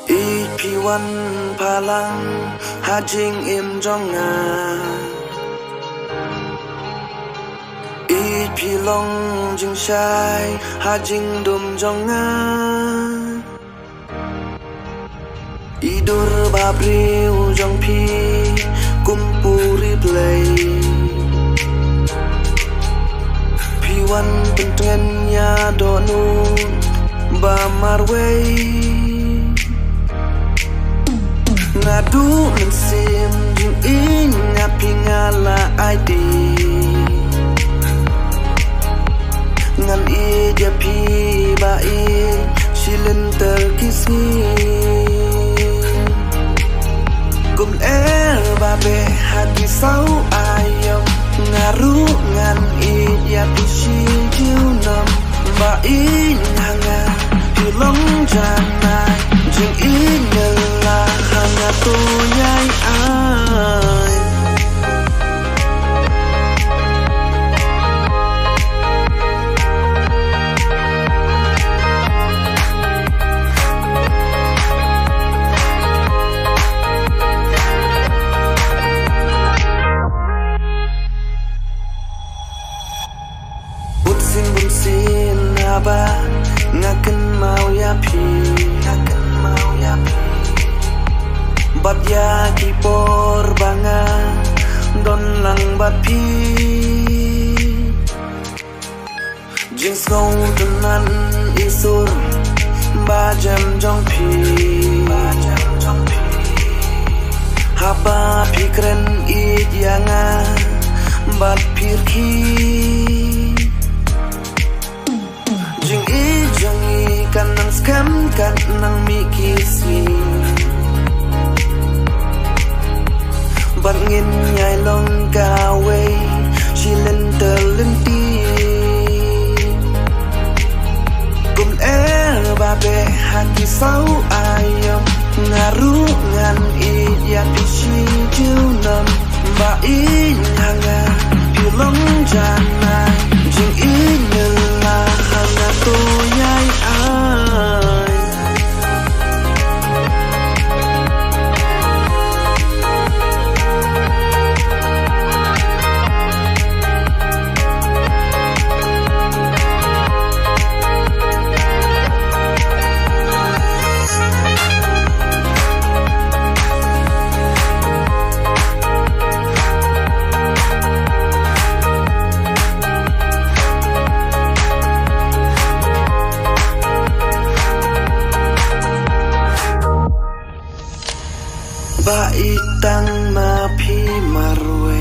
ít pi wan palang ha jing im jong nga ít pi long jing shai ha jing dum jong nga idur babriu jong pi kumpuri play pi wan pentren ya do nu ba marway ngadu mensim jing in ngapi ngala ID ngan i dia pi ba i silin terkisni kum ba be hati sau ayam ngaru ngan i dia pi si jiu nam ba i hanga pi long jana jing i ngala hanga tu nhai ai sin aba ngaken mau ya pi bat ya ki por banga don lang bat pi jing sou nan isur ba jam jong pi haba pikren i yanga bat pir ki jing i jong i kanang scam kanang mikisi bat ngin nhai long kawe chilen terlen ti kum ba be hati sau ayam ngaru ngan i ya pishi jiu nam ba i hanga pilong jana jing i ngela hanga to nhai ai ba itang ma phi marwe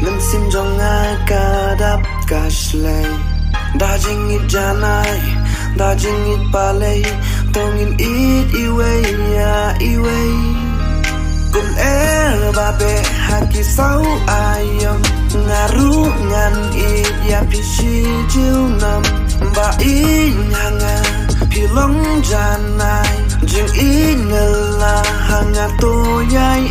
men sim jong nga ka dap ka shlay da jing it janai da jing it palay tong in it iway ya iway kum ba be haki sau ayam ngaru ngan it ya pishi jiu nam ba i hanga pilong janai jing i ngela hanga to nhai